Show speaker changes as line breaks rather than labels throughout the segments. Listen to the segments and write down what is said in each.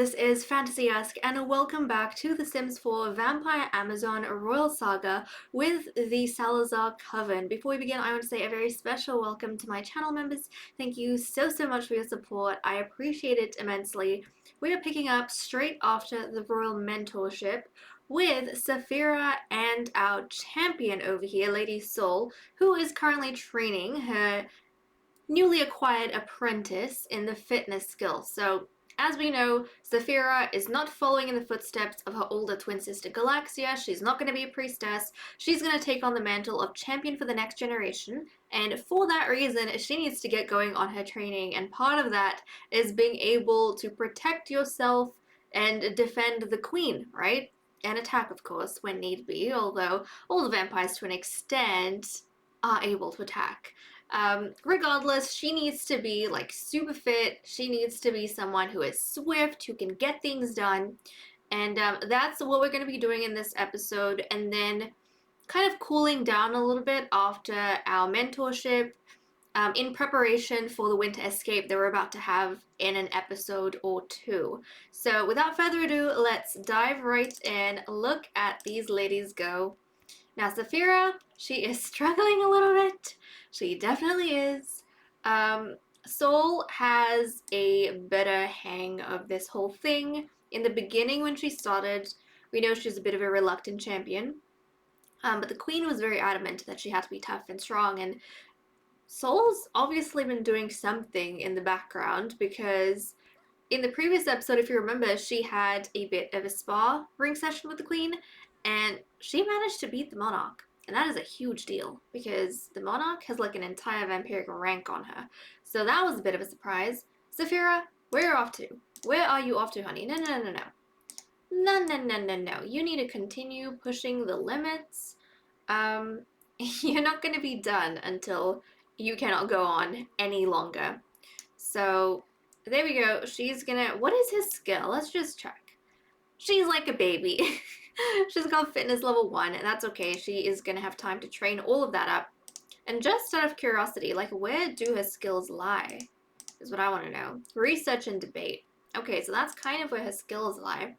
this is FantasyEsque, and welcome back to The Sims 4 Vampire Amazon Royal Saga with the Salazar Coven. Before we begin, I want to say a very special welcome to my channel members. Thank you so much for your support. I appreciate it immensely. We are picking up straight after the Royal Mentorship with Saphira and our champion over here, Lady Sol, who is currently training her newly acquired apprentice in the fitness skills. So, as we know, Saphira is not following in the footsteps of her older twin sister Galaxia. She's not going to be a priestess. She's going to take on the mantle of champion for the next generation. And for that reason, she needs to get going on her training. And part of that is being able to protect yourself and defend the queen, right? And attack, of course, when need be. Although all the vampires, to an extent, are able to attack. Regardless, she needs to be like super fit. She needs to be someone who is swift, who can get things done. And that's what we're going to be doing in this episode. And then kind of cooling down a little bit after our mentorship in preparation for the winter escape that we're about to have in an episode or two. So without further ado, let's dive right in, look at these ladies go. Now, Saphira, she is struggling a little bit. She definitely is. Sol has a better hang of this whole thing. In the beginning, when she started, we know she's a bit of a reluctant champion. But the queen was very adamant that she had to be tough and strong. And Sol's obviously been doing something in the background because in the previous episode, if you remember, she had a bit of a spa ring session with the queen. And she managed to beat the monarch. And that is a huge deal because the monarch has like an entire vampiric rank on her. So that was a bit of a surprise. Saphira, where are you off to? Where are you off to, honey? No. No. You need to continue pushing the limits. You're not going to be done until you cannot go on any longer. So there we go. She's gonna... What is his skill? Let's just check. She's like a baby. She's got fitness level 1, and that's okay. She is going to have time to train all of that up. And just out of curiosity, like, where do her skills lie? Is what I want to know. Research and debate. Okay, so that's kind of where her skills lie.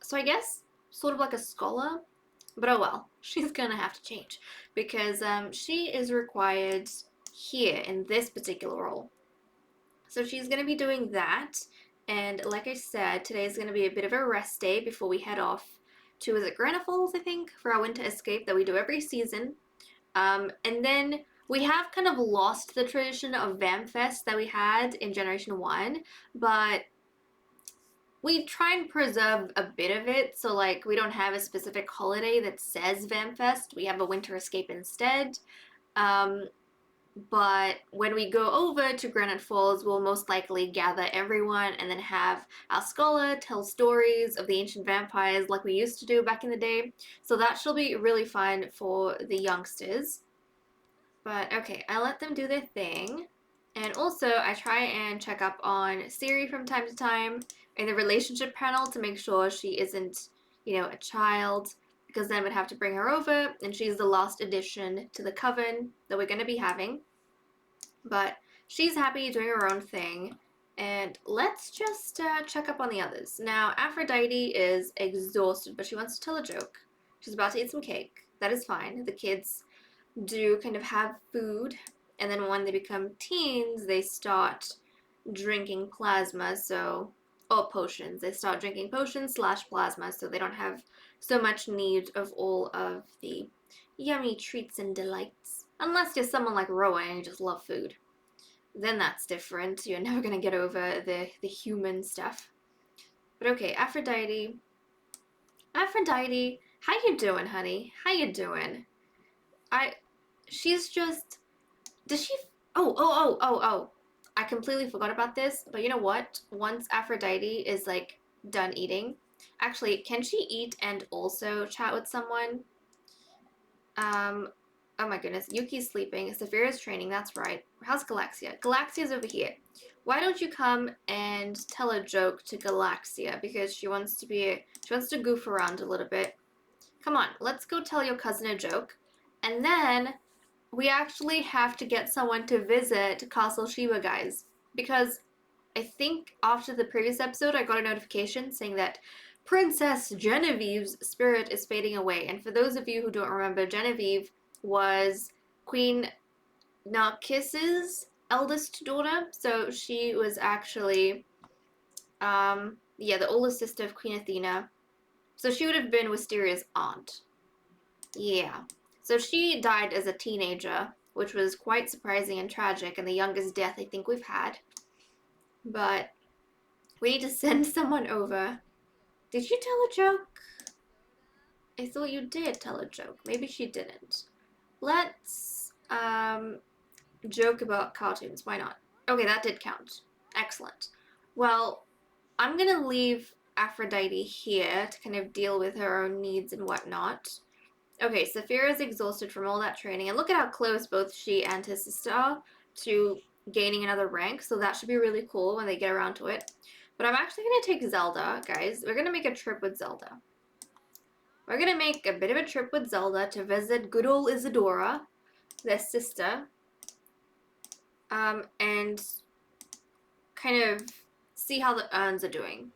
So I guess sort of like a scholar. But oh well, she's going to have to change. Because she is required here in this particular role. So she's going to be doing that. And like I said, today is going to be a bit of a rest day before we head off to, is it Granite Falls, I think, for our winter escape that we do every season. And then we have kind of lost the tradition of VamFest that we had in Generation 1, but we try and preserve a bit of it. So, like, we don't have a specific holiday that says VamFest. We have a winter escape instead. But when we go over to Granite Falls, we'll most likely gather everyone and then have our scholar tell stories of the ancient vampires like we used to do back in the day. So that should be really fun for the youngsters. But okay, I let them do their thing. And also, I try and check up on Siri from time to time in the relationship panel to make sure she isn't, you know, a child. Because then we'd have to bring her over, and she's the last addition to the coven that we're going to be having. But she's happy doing her own thing, and let's just check up on the others. Now, Aphrodite is exhausted, but she wants to tell a joke. She's about to eat some cake. That is fine. The kids do kind of have food, and then when they become teens, they start drinking plasma, or potions. They start drinking potions / plasma, so they don't have so much need of all of the yummy treats and delights. Unless you're someone like Roa and you just love food. Then that's different. You're never gonna get over the human stuff. But okay, Aphrodite. Aphrodite, how you doing, honey? How you doing? She's just... Does she... Oh. I completely forgot about this, but you know what? Once Aphrodite is, like, done eating... Actually, can she eat and also chat with someone? Oh my goodness. Yuki's sleeping. Saphira's training, that's right. How's Galaxia? Galaxia's over here. Why don't you come and tell a joke to Galaxia? Because she wants to goof around a little bit. Come on, let's go tell your cousin a joke. And then we actually have to get someone to visit Castle Shiba, guys. Because I think after the previous episode, I got a notification saying that Princess Genevieve's spirit is fading away. And for those of you who don't remember, Genevieve was Queen Narcissus' eldest daughter. So she was actually, the oldest sister of Queen Athena. So she would have been Wisteria's aunt. Yeah. So she died as a teenager, which was quite surprising and tragic, and the youngest death I think we've had. But we need to send someone over. Did you tell a joke? I thought you did tell a joke. Maybe she didn't. Let's joke about cartoons. Why not? Okay, that did count. Excellent. Well, I'm gonna leave Aphrodite here to kind of deal with her own needs and whatnot. Okay, Saphira's exhausted from all that training, and look at how close both she and his sister are to gaining another rank, so that should be really cool when they get around to it. But I'm actually going to take Zelda, guys. We're going to make a trip with Zelda. We're going to make a bit of a trip with Zelda to visit good old Isadora, their sister, and kind of see how the urns are doing.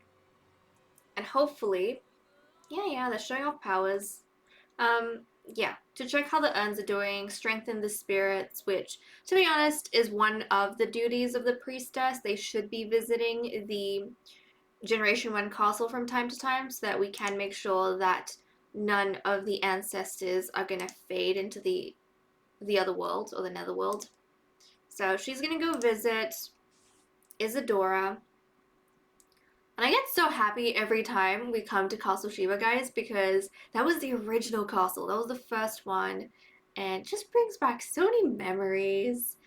And hopefully, yeah, they're showing off powers. To check how the urns are doing, strengthen the spirits, which, to be honest, is one of the duties of the priestess. They should be visiting the Generation 1 castle from time to time so that we can make sure that none of the ancestors are going to fade into the other world, or the netherworld. So she's going to go visit Isadora. And I get so happy every time we come to Castle Shiva, guys, because that was the original castle. That was the first one. And it just brings back so many memories.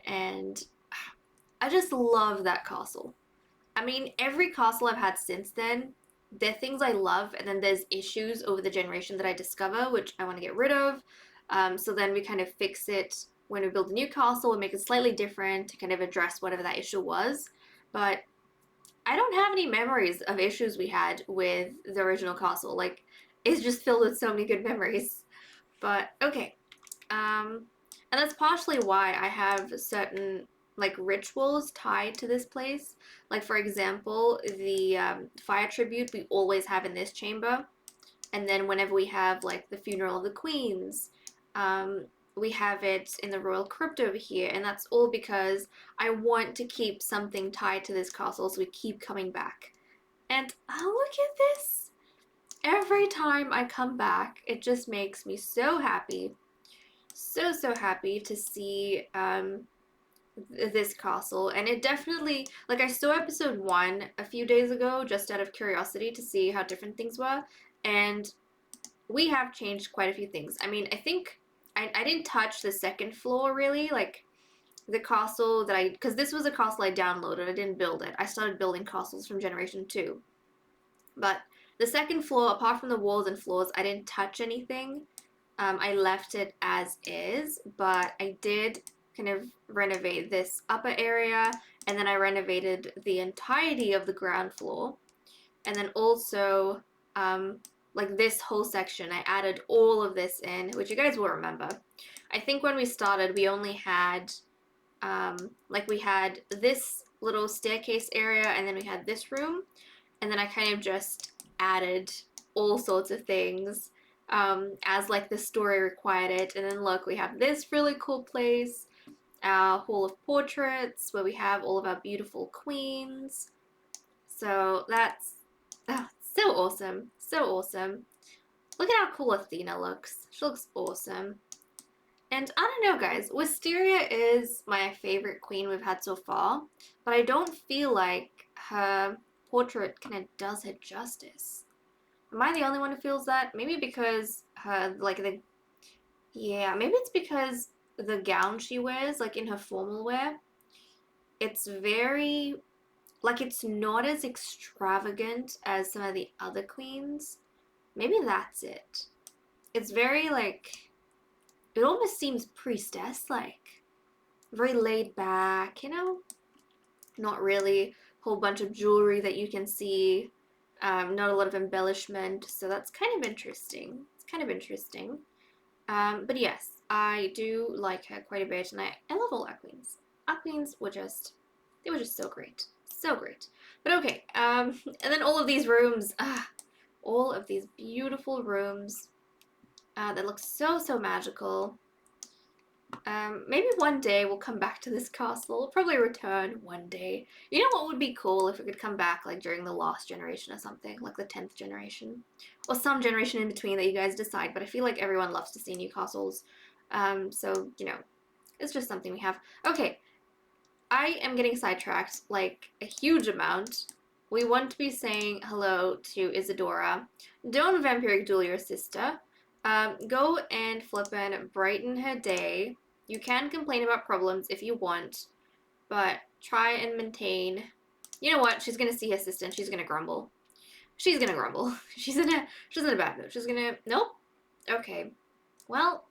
And I just love that castle. I mean, every castle I've had since then, there are things I love, and then there's issues over the generation that I discover, which I want to get rid of. So then we kind of fix it when we build a new castle and make it slightly different to kind of address whatever that issue was. But I don't have any memories of issues we had with the original castle. Like, it's just filled with so many good memories. But, okay. And that's partially why I have certain, like, rituals tied to this place. Like, for example, the fire tribute we always have in this chamber. And then whenever we have, like, the funeral of the queens, we have it in the royal crypt over here, and that's all because I want to keep something tied to this castle so we keep coming back. And look at this! Every time I come back, it just makes me so happy. So happy to see this castle. And it definitely, like, I saw episode 1 a few days ago just out of curiosity to see how different things were, and we have changed quite a few things. I mean, I think I didn't touch the second floor really, like the castle that because this was a castle I downloaded, I didn't build it. I started building castles from Generation 2. But the second floor, apart from the walls and floors, I didn't touch anything. I left it as is, but I did kind of renovate this upper area, and then I renovated the entirety of the ground floor. And then also, like this whole section, I added all of this in, which you guys will remember. I think when we started, we only had, we had this little staircase area, and then we had this room, and then I kind of just added all sorts of things as like the story required it. And then look, we have this really cool place, our hall of portraits, where we have all of our beautiful queens. So that's so awesome. So awesome. Look at how cool Athena looks. She looks awesome. And I don't know, guys. Wisteria is my favorite queen we've had so far, but I don't feel like her portrait kind of does her justice. Am I the only one who feels that? Maybe because maybe it's because the gown she wears, like in her formal wear, it's very, like, it's not as extravagant as some of the other queens. Maybe that's it. It's very, like, it almost seems priestess-like. Very laid back, you know? Not really a whole bunch of jewelry that you can see. Not a lot of embellishment, so that's kind of interesting. It's kind of interesting. But yes, I do like her quite a bit, and I love all our queens. Our queens were just, they were just so great. So great. But okay, and then all of these rooms, all of these beautiful rooms that look so, so magical. Maybe one day we'll come back to this castle. We'll probably return one day. You know what would be cool if we could come back like during the last generation or something, like the 10th generation, or some generation in between that you guys decide. But I feel like everyone loves to see new castles, so you know, it's just something we have. Okay, I am getting sidetracked like a huge amount. We want to be saying hello to Isadora. Don't vampiric duel your sister. Go and flippin' brighten her day. You can complain about problems if you want, but try and maintain. You know what? She's gonna see her sister and she's gonna grumble. She's gonna grumble. She's in a bad mood. She's gonna nope. Okay. Well,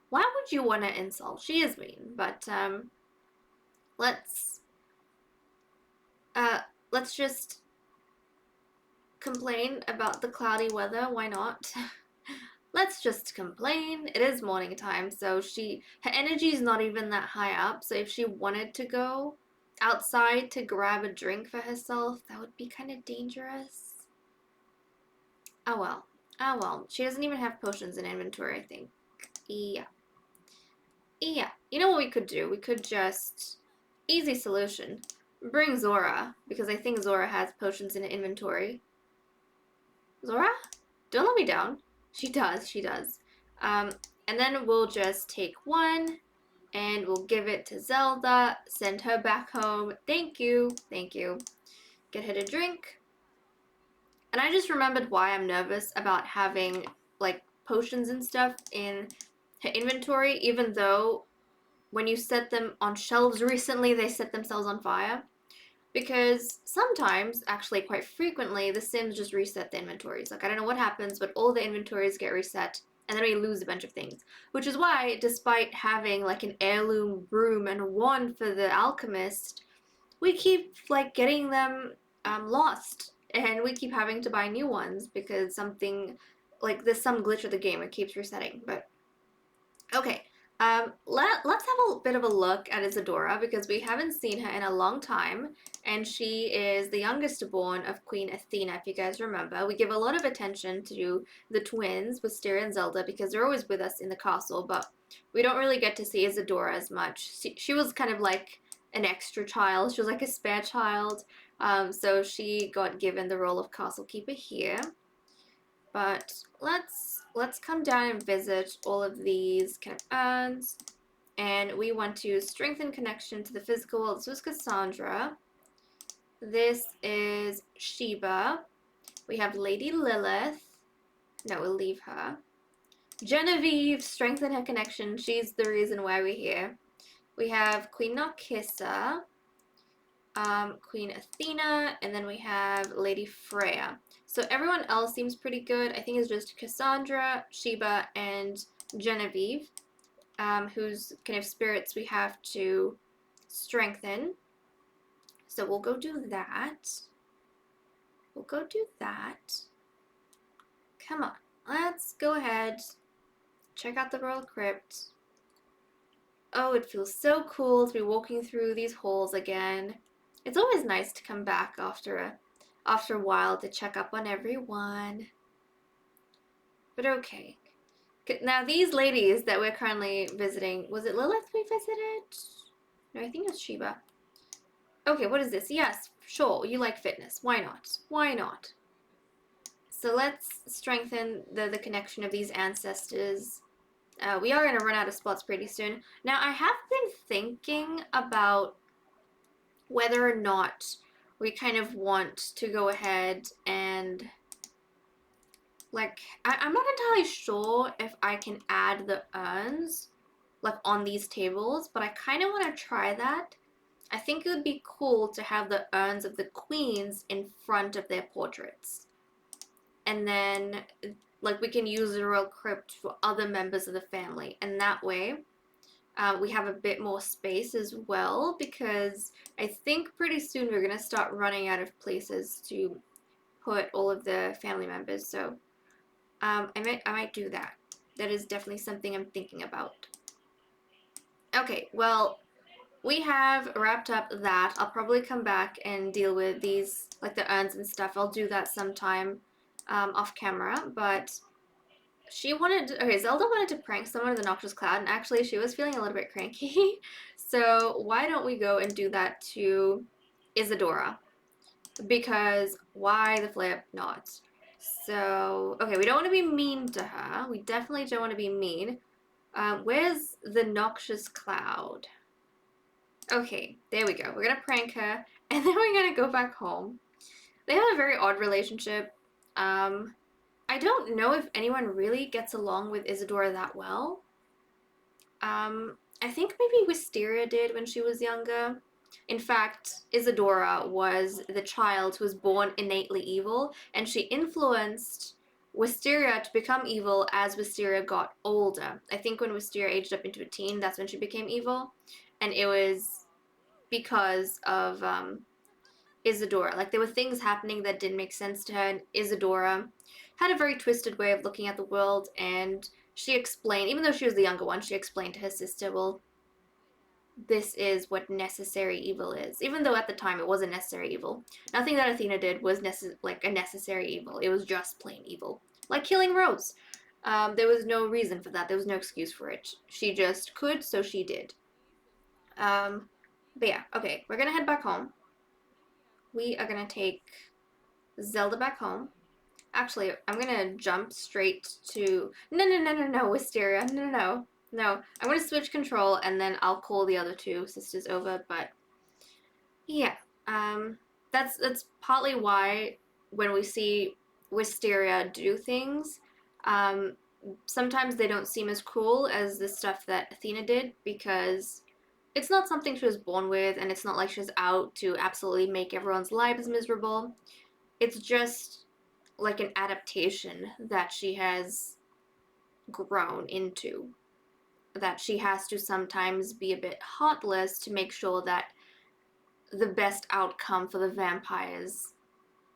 why would you want to insult? She is mean, but let's let's just complain about the cloudy weather. Why not? Let's just complain. It is morning time, so her energy is not even that high up. So if she wanted to go outside to grab a drink for herself, that would be kind of dangerous. Oh well. Oh well. She doesn't even have potions in inventory, I think. Yeah. Yeah. You know what we could do? We could just easy solution. Bring Zora, because I think Zora has potions in her inventory. Zora? Don't let me down. She does, she does. And then we'll just take one, and we'll give it to Zelda, send her back home. Thank you, thank you. Get her to drink. And I just remembered why I'm nervous about having, like, potions and stuff in her inventory, even though when you set them on shelves recently, they set themselves on fire. Because sometimes, actually quite frequently, the Sims just reset the inventories. Like, I don't know what happens, but all the inventories get reset, and then we lose a bunch of things. Which is why, despite having, like, an heirloom broom and a wand for the alchemist, we keep, like, getting them lost. And we keep having to buy new ones, because something, like, there's some glitch of the game, it keeps resetting. But, okay. Let's have a bit of a look at Isadora, because we haven't seen her in a long time, and she is the youngest born of Queen Athena, if you guys remember. We give a lot of attention to the twins, Wisteria and Zelda, because they're always with us in the castle, but we don't really get to see Isadora as much. She was kind of like an extra child. She was like a spare child, so she got given the role of castle keeper here. But let's come down and visit all of these kind of urns. And we want to strengthen connection to the physical world. This was Cassandra. This is Sheba. We have Lady Lilith. No, we'll leave her. Genevieve, strengthen her connection. She's the reason why we're here. We have Queen Narcissa, Queen Athena, and then we have Lady Freya. So everyone else seems pretty good. I think it's just Cassandra, Sheba, and Genevieve, whose kind of spirits we have to strengthen. So we'll go do that. We'll go do that. Come on, let's go ahead. Check out the Royal Crypt. Oh, it feels so cool to be walking through these halls again. It's always nice to come back after a while to check up on everyone. But okay. Now these ladies that we're currently visiting, was it Lilith we visited? No, I think it was Sheba. Okay, what is this? Yes, sure, you like fitness. Why not? Why not? So let's strengthen the connection of these ancestors. We are going to run out of spots pretty soon. Now, I have been thinking about whether or not we kind of want to go ahead and, like, I'm not entirely sure if I can add the urns, like, on these tables, but I kind of want to try that. I think it would be cool to have the urns of the queens in front of their portraits. And then, like, we can use the Royal Crypt for other members of the family, and that way we have a bit more space as well, because I think pretty soon we're going to start running out of places to put all of the family members, so I might do that. That is definitely something I'm thinking about. Okay, well, we have wrapped up that. I'll probably come back and deal with these, like the urns and stuff. I'll do that sometime off camera, but she wanted, okay, Zelda wanted to prank someone in the Noxious Cloud, and actually she was feeling a little bit cranky. So why don't we go and do that to Isadora? Because why the flip not? So, okay, we don't want to be mean to her. We definitely don't want to be mean. Where's the Noxious Cloud? Okay, there we go. We're gonna prank her, and then we're gonna go back home. They have a very odd relationship. I don't know if anyone really gets along with Isadora that well. I think maybe Wisteria did when she was younger. In fact, Isadora was the child who was born innately evil, and she influenced Wisteria to become evil as Wisteria got older. I think when Wisteria aged up into a teen, that's when she became evil, and it was because of Isadora. Like, there were things happening that didn't make sense to her, and Isadora had a very twisted way of looking at the world, and she explained, even though she was the younger one, she explained to her sister, well, this is what necessary evil is. Even though at the time it wasn't necessary evil. Nothing that Athena did was like a necessary evil. It was just plain evil. Like killing Rose. There was no reason for that. There was no excuse for it. She just could, so she did. But yeah, okay. We're gonna head back home. We are gonna take Zelda back home. Actually, I'm gonna jump straight to... No, Wisteria. No. I'm gonna switch control, and then I'll call the other two sisters over, but... Yeah. That's partly why when we see Wisteria do things, sometimes they don't seem as cool as the stuff that Athena did, because it's not something she was born with, and it's not like she's out to absolutely make everyone's lives miserable. It's just like an adaptation that she has grown into. That she has to sometimes be a bit heartless to make sure that the best outcome for the vampires,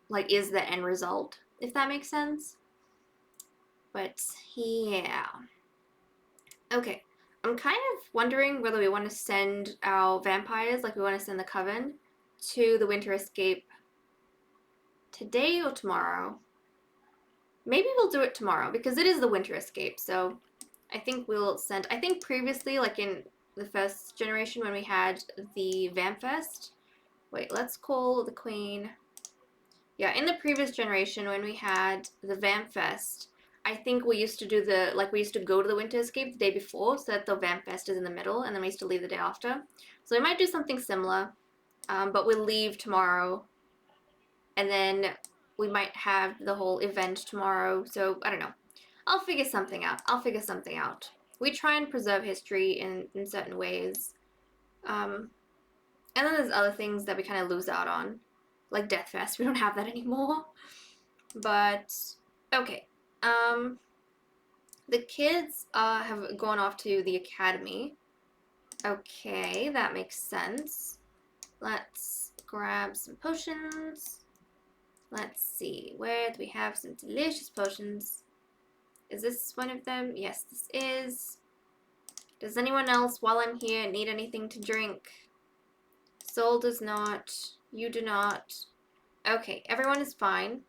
like, is the end result, if that makes sense. But yeah. Okay. I'm kind of wondering whether we want to send our vampires, like we want to send the Coven, to the Winter Escape today or tomorrow. Maybe we'll do it tomorrow, because it is the Winter Escape, so I think we'll send... I think previously, like in the first generation when we had the Vampfest... Wait, let's call the Queen... Yeah, in the previous generation when we had the Vampfest, I think we used to do the... Like, we used to go to the Winter Escape the day before, so that the Vampfest is in the middle, and then we used to leave the day after. So we might do something similar, but we'll leave tomorrow, and then we might have the whole event tomorrow, so I don't know. I'll figure something out. We try and preserve history in certain ways. And then there's other things that we kind of lose out on. Like Deathfest, we don't have that anymore. But, okay. The kids have gone off to the academy. Okay, that makes sense. Let's grab some potions. Let's see, where do we have some delicious potions? Is this one of them? Yes, this is. Does anyone else, while I'm here, need anything to drink? Soul does not. You do not. Okay, everyone is fine.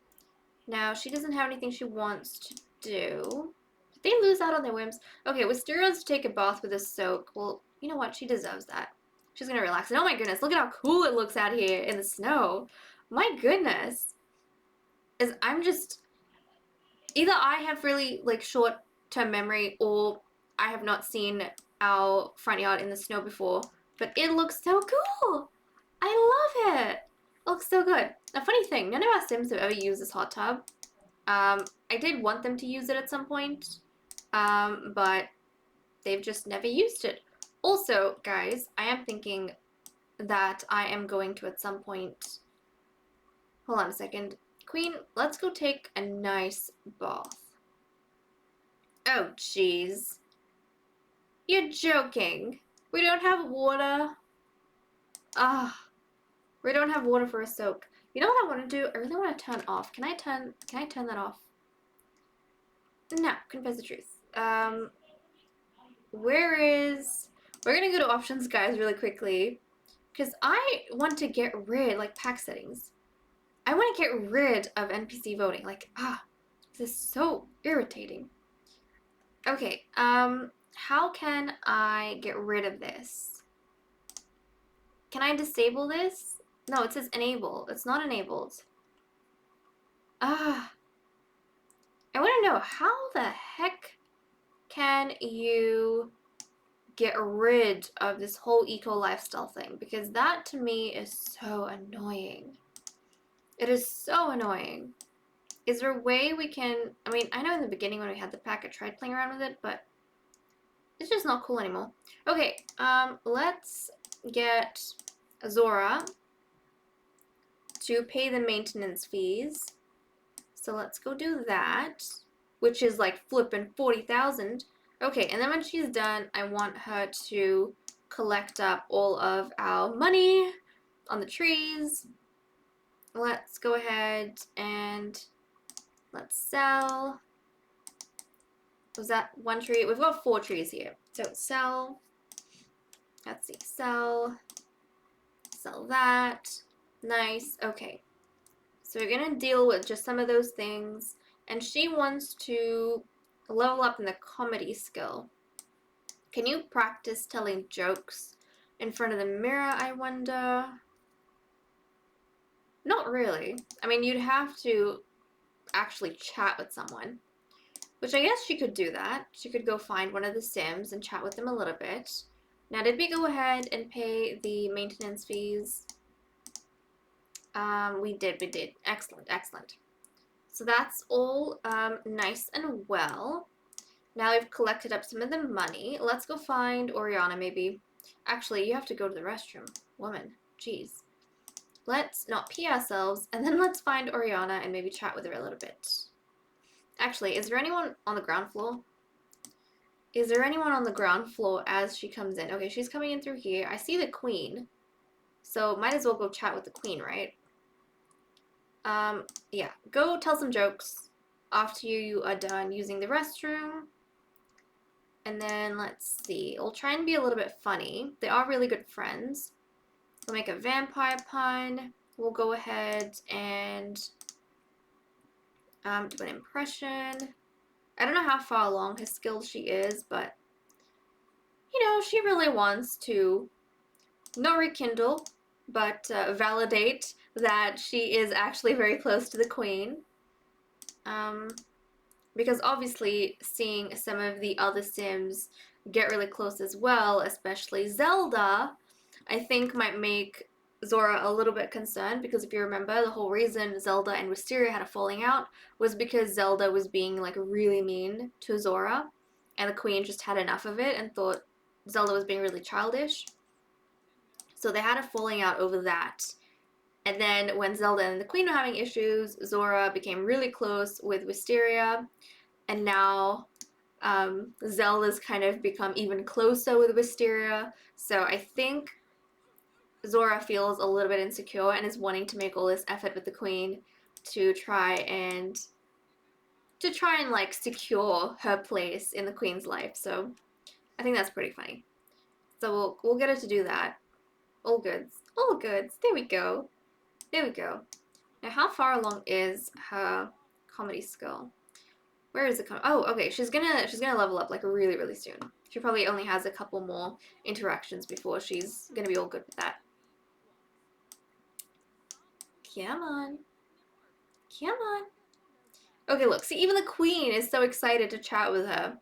Now, she doesn't have anything she wants to do. Did they lose out on their whims? Okay, Wisteria wants to take a bath with a soak. Well, you know what? She deserves that. She's gonna relax. And oh my goodness, look at how cool it looks out here in the snow. My goodness. I'm just... Either I have really, like, short-term memory, or I have not seen our front yard in the snow before, but it looks so cool! I love it! It looks so good. A funny thing, none of our Sims have ever used this hot tub. I did want them to use it at some point, but they've just never used it. Also, guys, I am thinking that I am going to at some point... Hold on a second. Queen, let's go take a nice bath. Oh, jeez. You're joking. We don't have water. We don't have water for a soak. You know what I want to do? I really want to turn off. Can I turn that off? No, confess the truth. Where is We're gonna go to options, guys, really quickly. Because I want to get rid, like, pack settings. I want to get rid of NPC voting. Like, this is so irritating. Okay, how can I get rid of this? Can I disable this? No, it says enable. It's not enabled. I want to know, how the heck can you get rid of this whole eco lifestyle thing? Because that to me is so annoying. It is so annoying. Is there a way we can, I mean, I know in the beginning when we had the pack I tried playing around with it, but it's just not cool anymore. Okay, let's get Zora to pay the maintenance fees. So let's go do that, which is like flipping 40,000. Okay, and then when she's done, I want her to collect up all of our money on the trees. Let's go ahead and let's sell. Was that one tree? We've got 4 trees here. So sell. Let's see. Sell. Sell that. Nice. Okay. So we're going to deal with just some of those things. And she wants to level up in the comedy skill. Can you practice telling jokes in front of the mirror, I wonder? Not really. I mean, you'd have to actually chat with someone. Which I guess she could do that. She could go find one of the Sims and chat with them a little bit. Now, did we go ahead and pay the maintenance fees? We did. Excellent, excellent. So that's all nice and well. Now we've collected up some of the money. Let's go find Oriana, maybe. Actually, you have to go to the restroom. Woman, jeez. Let's not pee ourselves, and then let's find Oriana and maybe chat with her a little bit. Actually, is there anyone on the ground floor? Is there anyone on the ground floor as she comes in? Okay, she's coming in through here. I see the queen. So might as well go chat with the queen, right? Yeah. Go tell some jokes after you are done using the restroom. And then let's see. We'll try and be a little bit funny. They are really good friends. We'll make a vampire pun. We'll go ahead and do an impression. I don't know how far along his skill she is, but you know, she really wants to not rekindle, but validate that she is actually very close to the queen. Because obviously seeing some of the other Sims get really close as well, especially Zelda, I think might make Zora a little bit concerned, because if you remember, the whole reason Zelda and Wisteria had a falling out was because Zelda was being like really mean to Zora, and the queen just had enough of it and thought Zelda was being really childish. So they had a falling out over that. And then when Zelda and the queen were having issues, Zora became really close with Wisteria, and now Zelda's kind of become even closer with Wisteria. So I think Zora feels a little bit insecure and is wanting to make all this effort with the queen to try and like secure her place in the queen's life. So I think that's pretty funny. So we'll get her to do that. All goods. All goods. There we go. There we go. Now, how far along is her comedy skill? Where is it coming? Oh, okay. She's gonna level up like really, really soon. She probably only has a couple more interactions before she's gonna be all good with that. Come on. Come on. Okay, look. See, even the queen is so excited to chat with her.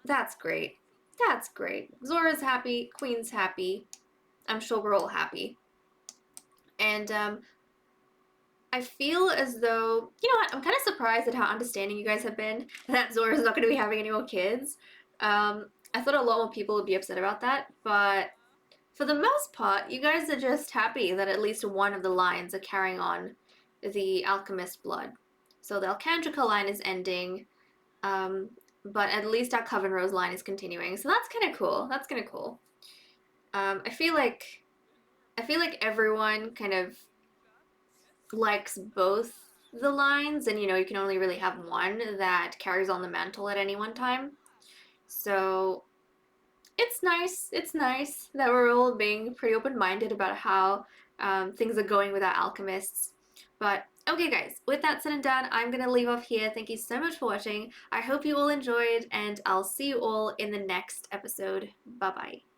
That's great. That's great. Zora's happy. Queen's happy. I'm sure we're all happy. And I feel as though, you know what, I'm kind of surprised at how understanding you guys have been that Zora's not going to be having any more kids. I thought a lot more people would be upset about that, but for the most part, you guys are just happy that at least one of the lines are carrying on the alchemist blood. So the Alcandrica line is ending, but at least our Coven Rose line is continuing. So that's kind of cool. That's kind of cool. I feel like everyone kind of likes both the lines, and you know, you can only really have one that carries on the mantle at any one time. So It's nice that we're all being pretty open-minded about how things are going with our alchemists. But okay, guys, with that said and done, I'm gonna leave off here. Thank you so much for watching. I hope you all enjoyed, and I'll see you all in the next episode. Bye bye.